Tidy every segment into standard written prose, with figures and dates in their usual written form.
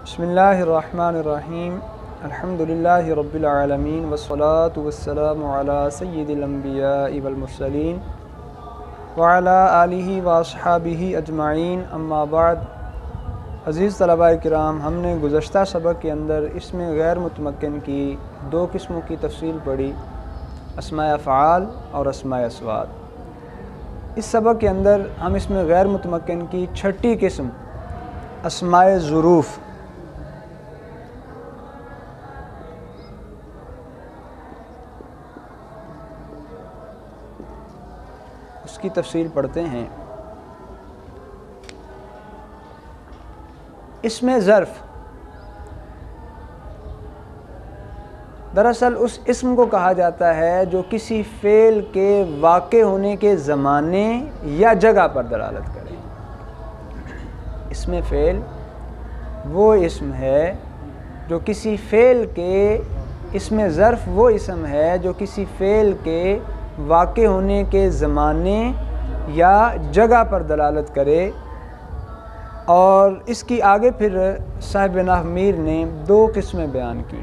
بسم اللہ الرحمن الرحیم الحمدللہ رب العالمین والصلاة والسلام علی سید الانبیاء والمرسلین وعلی آلہ واصحابہ اجمعین اما بعد۔ عزیز طلباء کرام، ہم نے گزشتہ سبق کے اندر اسم غیر متمکن کی دو قسموں کی تفصیل پڑھی، اسماء افعال اور اسماء اصوات۔ اس سبق کے اندر ہم اسم غیر متمکن کی چھٹی قسم اسماء ظروف اس کی تفصیل پڑھتے ہیں۔ اسم ظرف دراصل اس اسم کو کہا جاتا ہے جو کسی فعل کے واقع ہونے کے زمانے یا جگہ پر دلالت کرے۔ اسم فعل وہ اسم ہے جو کسی فعل کے، اسم ظرف وہ اسم ہے جو کسی فعل کے واقع ہونے کے زمانے یا جگہ پر دلالت کرے، اور اس کی آگے پھر صاحب نحو میر نے دو قسمیں بیان کی۔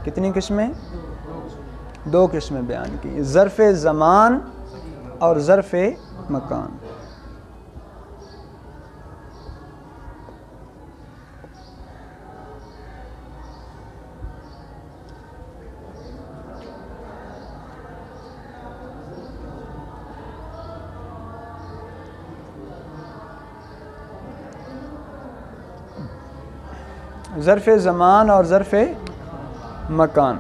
کتنی قسمیں؟ دو قسمیں بیان کی، ظرف زمان اور ظرف مکان۔ ظرف زمان اور ظرف مکان۔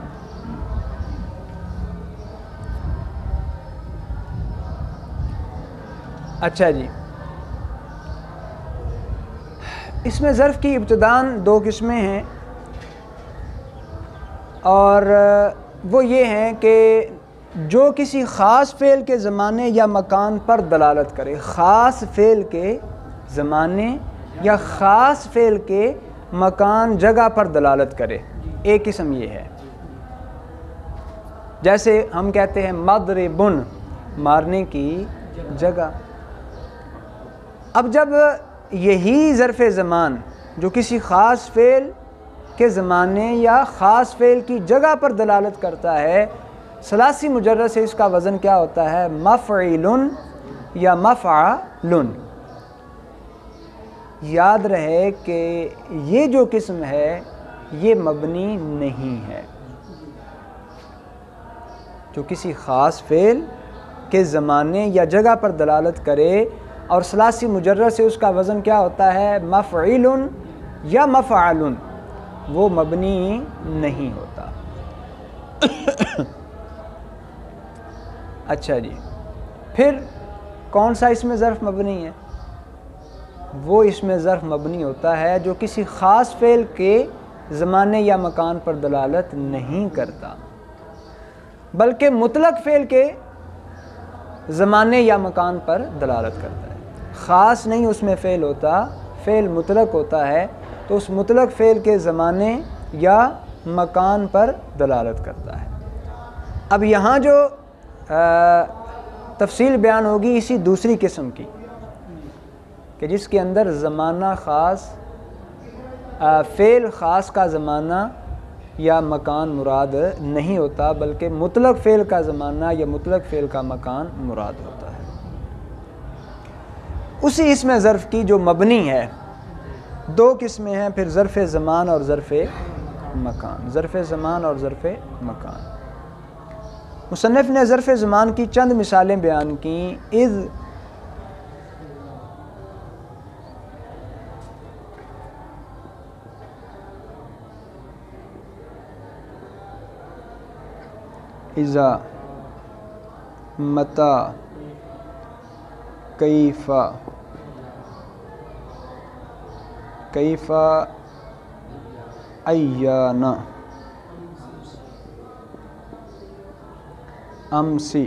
اچھا جی، اس میں ظرف کی ابتداً دو قسمیں ہیں، اور وہ یہ ہیں کہ جو کسی خاص فعل کے زمانے یا مکان پر دلالت کرے، خاص فعل کے زمانے یا خاص فعل کے مکان جگہ پر دلالت کرے۔ ایک قسم یہ ہے، جیسے ہم کہتے ہیں مضربن، مارنے کی جگہ۔ اب جب یہی ظرف زمان جو کسی خاص فعل کے زمانے یا خاص فعل کی جگہ پر دلالت کرتا ہے، ثلاثی مجرد سے اس کا وزن کیا ہوتا ہے؟ مفعل یا مفعل۔ یاد رہے کہ یہ جو قسم ہے یہ مبنی نہیں ہے۔ جو کسی خاص فعل کے زمانے یا جگہ پر دلالت کرے اور ثلاثی مجرد سے اس کا وزن کیا ہوتا ہے؟ مفعل یا مفعل، وہ مبنی نہیں ہوتا۔ اچھا جی، پھر کون سا اسم ظرف مبنی ہے؟ وہ اسم ظرف مبنی ہوتا ہے جو کسی خاص فعل کے زمانے یا مکان پر دلالت نہیں کرتا، بلکہ مطلق فعل کے زمانے یا مکان پر دلالت کرتا ہے۔ خاص نہیں اس میں فعل ہوتا، فعل مطلق ہوتا ہے، تو اس مطلق فعل کے زمانے یا مکان پر دلالت کرتا ہے۔ اب یہاں جو تفصیل بیان ہوگی اسی دوسری قسم کی، کہ جس کے اندر زمانہ خاص، فعل خاص کا زمانہ یا مکان مراد نہیں ہوتا، بلکہ مطلق فعل کا زمانہ یا مطلق فعل کا مکان مراد ہوتا ہے۔ اسی اسم ظرف کی جو مبنی ہے، دو قسمیں ہیں پھر، ظرف زمان اور ظرف مکان۔ ظرف زمان اور ظرف مکان۔ مصنف نے ظرف زمان کی چند مثالیں بیان کیں۔ اذا، متی، کیف، ایان، امسی۔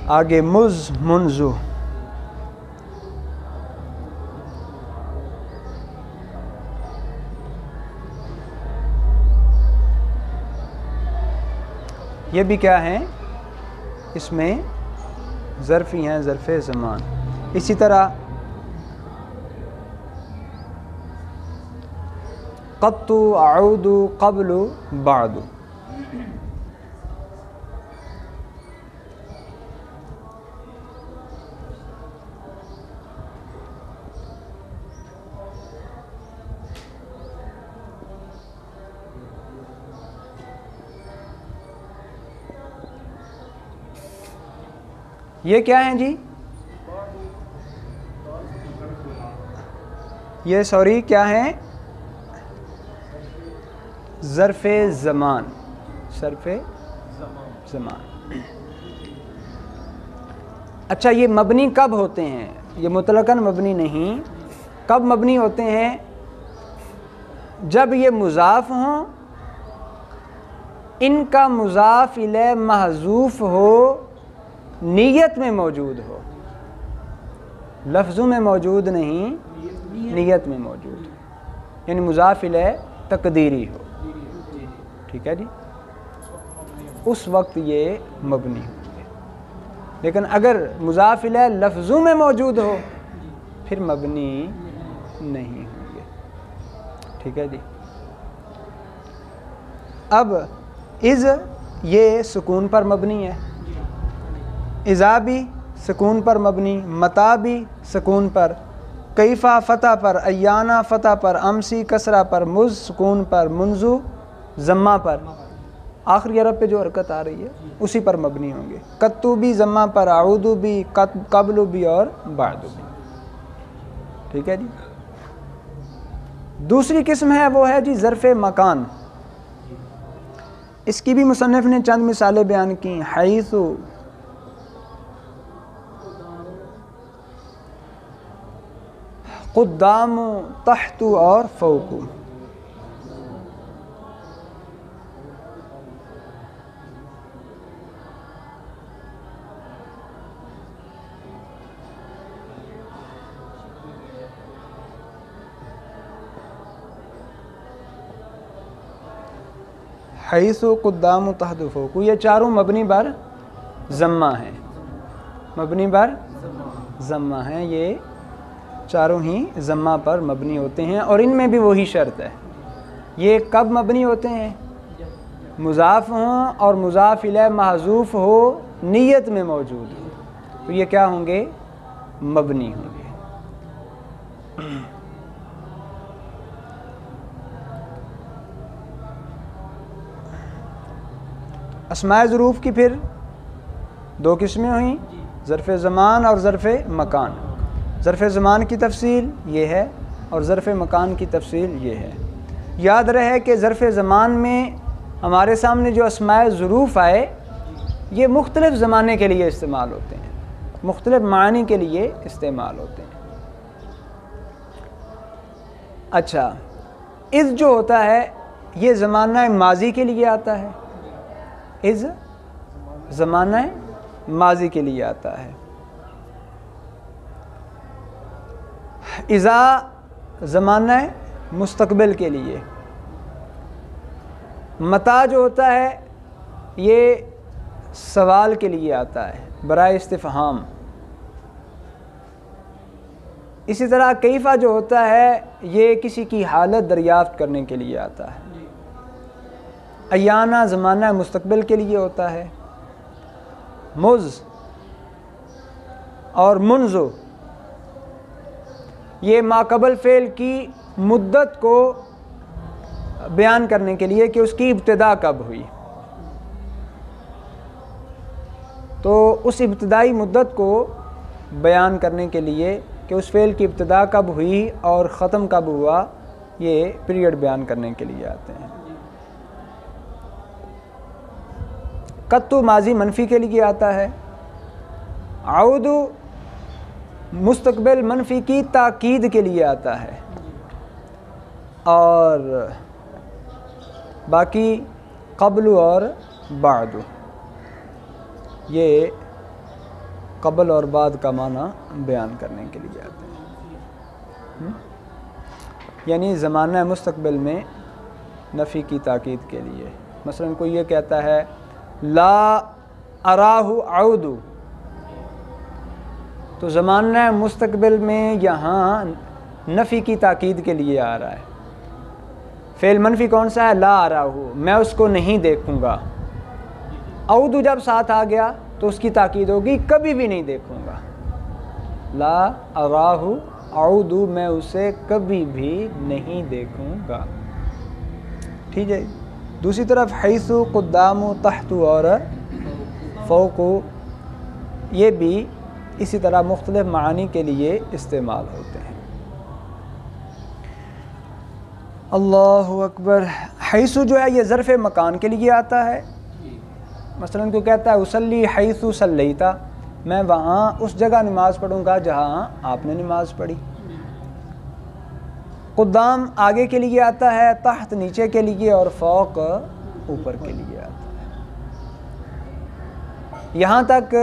آگے مذ، منذ۔ یہ بھی کیا ہیں؟ اس میں ظرف ہی ہیں، ظرف زمان۔ اسی طرح قط اعود قبل بعد. یہ کیا ہیں جی؟ یہ سوری کیا ہیں؟ ظرف زمان. ظرف زمان. اچھا یہ مبنی کب ہوتے ہیں؟ یہ مطلقاً مبنی نہیں. کب مبنی ہوتے ہیں؟ جب یہ مضاف ہوں، ان کا مضاف الیہ محذوف ہو، نیت میں موجود ہو. لفظوں میں موجود نہیں، نیت میں موجود ہو، یعنی مضاف الیہ تقدیری ہو. ٹھیک ہے جی، اس وقت یہ مبنی ہوں گے. لیکن اگر مضاف الیہ لفظوں میں موجود ہو پھر مبنی نہیں ہوں گے. ٹھیک ہے جی. اب اذ یہ سکون پر مبنی ہے، اذا بھی سکون پر مبنی، متا بھی سکون پر، کیفا فتح پر، ایانا فتح پر، امسی کسرہ پر، مز سکون پر، منذ ضمہ پر. آخری عرب پہ جو حرکت آ رہی ہے اسی پر مبنی ہوں گے. قطو بھی ضمہ پر، اعود بھی، قبل بھی اور بعد بھی. ٹھیک ہے جی. دوسری قسم ہے وہ ہے جی ظرف مکان. اس کی بھی مصنف نے چند مثالیں بیان کی. حیث، قدام، تحت اور فوق. حیث، قدام، تحت، فوق، یہ چاروں مبنی بر ضمہ ہیں. مبنی بر ضمہ ہیں. یہ چاروں ہی ضمہ پر مبنی ہوتے ہیں، اور ان میں بھی وہی شرط ہے. یہ کب مبنی ہوتے ہیں؟ مضاف ہوں اور مضاف الیہ محذوف ہو، نیت میں موجود ہو، تو یہ کیا ہوں گے؟ مبنی ہوں گے. اسماء ظروف کی پھر دو قسمیں ہوئیں، ظرف زمان اور ظرف مکان. ظرف زمان کی تفصیل یہ ہے اور ظرف مکان کی تفصیل یہ ہے. یاد رہے کہ ظرف زمان میں ہمارے سامنے جو اسماء ظروف آئے یہ مختلف زمانے کے لیے استعمال ہوتے ہیں، مختلف معنی کے لیے استعمال ہوتے ہیں. اچھا، اذ جو ہوتا ہے یہ زمانہ ماضی کے لیے آتا ہے. اذ زمانہ ماضی کے لیے آتا ہے. اذا زمانہ مستقبل کے لیے. متا جو ہوتا ہے یہ سوال کے لیے آتا ہے، برائے استفہام. اسی طرح کیفا جو ہوتا ہے یہ کسی کی حالت دریافت کرنے کے لیے آتا ہے. ایانا زمانہ مستقبل کے لیے ہوتا ہے. مز اور منذ یہ ماقبل فعل کی مدت کو بیان کرنے کے لیے کہ اس کی ابتدا کب ہوئی. تو اس ابتدائی مدت کو بیان کرنے کے لیے کہ اس فعل کی ابتدا کب ہوئی اور ختم کب ہوا، یہ پیریڈ بیان کرنے کے لیے آتے ہیں. قطو ماضی منفی کے لیے آتا ہے. عود مستقبل منفی کی تاکید کے لیے آتا ہے. اور باقی قبل اور بعد یہ قبل اور بعد کا معنی بیان کرنے کے لیے آتے ہیں. یعنی زمانہ مستقبل میں نفی کی تاکید کے لیے. مثلا کوئی یہ کہتا ہے لا اراہ اعود، تو زمانہ مستقبل میں یہاں نفی کی تاکید کے لیے آ رہا ہے. فعل منفی کون سا ہے؟ لا اراہ، میں اس کو نہیں دیکھوں گا۔ اعود جب ساتھ آ گیا تو اس کی تاکید ہوگی کبھی بھی نہیں دیکھوں گا۔ لا اراہ اعود، میں اسے کبھی بھی نہیں دیکھوں گا۔ ٹھیک ہے۔ دوسری طرف حیث، قدام، تحت اور فوق، یہ بھی اسی طرح مختلف معانی کے لیے استعمال ہوتے ہیں۔ اللہ اکبر۔ حیث جو ہے یہ ظرف مکان کے لیے آتا ہے، مثلا کو کہتا ہے اصلی حیث صلیتا، میں وہاں اس جگہ نماز پڑھوں گا جہاں آپ نے نماز پڑھی۔ قدام آگے کے لیے آتا ہے، تحت نیچے کے لیے، اور فوق اوپر کے لیے آتا ہے۔ یہاں تک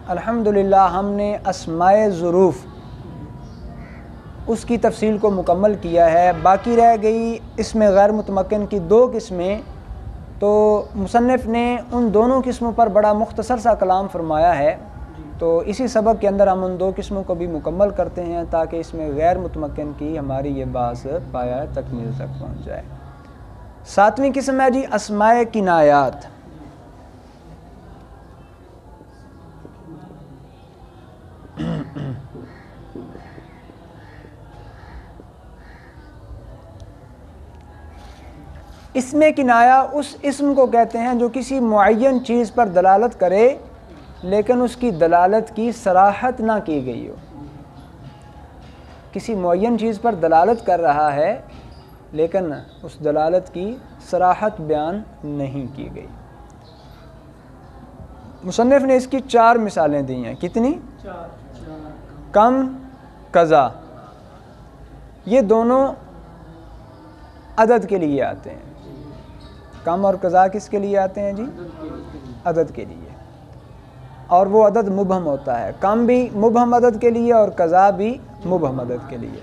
الحمدللہ ہم نے اسماء ظروف اس کی تفصیل کو مکمل کیا ہے۔ باقی رہ گئی اسم غیر متمکن کی دو قسمیں، تو مصنف نے ان دونوں قسموں پر بڑا مختصر سا کلام فرمایا ہے، تو اسی سبق کے اندر ہم ان دو قسموں کو بھی مکمل کرتے ہیں تاکہ اس میں غیر متمکن کی ہماری یہ بات پایا تکمیل تک پہنچ جائے۔ ساتویں قسم ہے جی اسماء کنایات۔ اسم کنایہ اس اسم کو کہتے ہیں جو کسی معین چیز پر دلالت کرے لیکن اس کی دلالت کی صراحت نہ کی گئی ہو۔ کسی معین چیز پر دلالت کر رہا ہے لیکن اس دلالت کی صراحت بیان نہیں کی گئی۔ مصنف نے اس کی 4 مثالیں دی ہیں۔ کتنی؟ کم، قضا، یہ دونوں عدد کے لیے آتے ہیں۔ کم اور قضا کس کے لیے آتے ہیں جی؟ عدد کے لیے، اور وہ عدد مبہم ہوتا ہے۔ کم بھی مبہم عدد کے لیے اور قضا بھی مبہم عدد کے لیے۔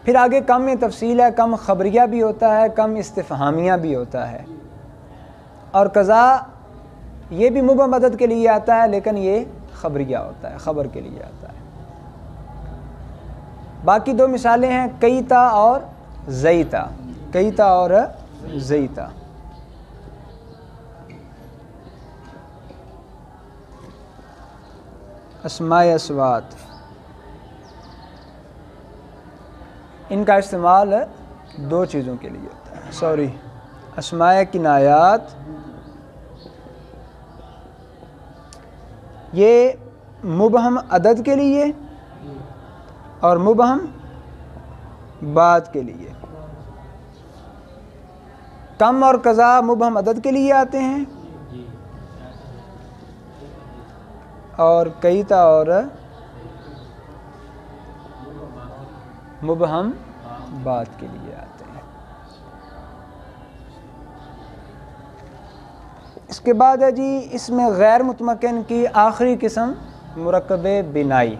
پھر آگے کم میں تفصیل ہے، کم خبریہ بھی ہوتا ہے، کم استفہامیہ بھی ہوتا ہے، اور قضا یہ بھی مبہم عدد کے لیے آتا ہے لیکن یہ خبریہ ہوتا ہے، خبر کے لیے آتا ہے۔ باقی 2 مثالیں ہیں کیتا اور زیتا، کیتا اور زیتا۔ اسماء اصوات، ان کا استعمال 2 چیزوں کے لیے ہوتا ہے۔ اسماء کنایات یہ مبہم عدد کے لیے اور مبہم بعد کے لیے۔ کم اور قضا مبہم عدد کے لیے آتے ہیں، اور کیتا اور مبہم بعد کے لیے آتے ہیں۔ اس کے بعد ہے جی اس میں غیر متمکن کی آخری قسم مرکب بنائی۔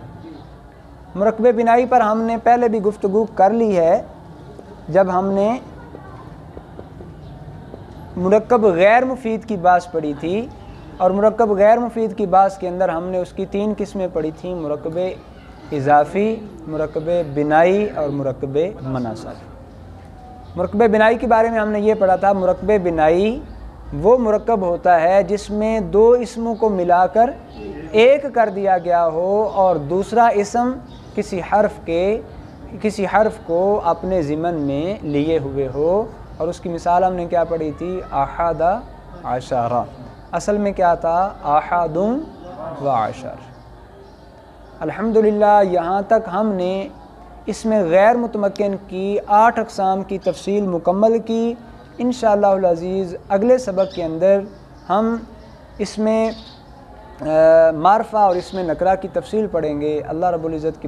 مرکب بنائی پر ہم نے پہلے بھی گفتگو کر لی ہے جب ہم نے مرکب غیر مفید کی باس پڑھی تھی، اور مرکب غیر مفید کی باس کے اندر ہم نے اس کی 3 قسمیں پڑھی تھیں، مرکب اضافی، مرکب بنائی اور مرکب مناسب۔ مرکب بنائی کے بارے میں ہم نے یہ پڑھا تھا، مرکب بنائی وہ مرکب ہوتا ہے جس میں 2 اسموں کو ملا کر ایک کر دیا گیا ہو اور دوسرا اسم کسی حرف کو اپنے ضمن میں لیے ہوئے ہو، اور اس کی مثال ہم نے کیا پڑھی تھی؟ احد عشرہ۔ اصل میں کیا تھا؟ احد و عشر۔ الحمدللہ یہاں تک ہم نے اس میں غیر متمکن کی 8 اقسام کی تفصیل مکمل کی۔ انشاءاللہ العزیز اگلے سبق کے اندر ہم اس میں معرفہ اور اس میں نکرہ کی تفصیل پڑھیں گے۔ اللہ رب العزت کی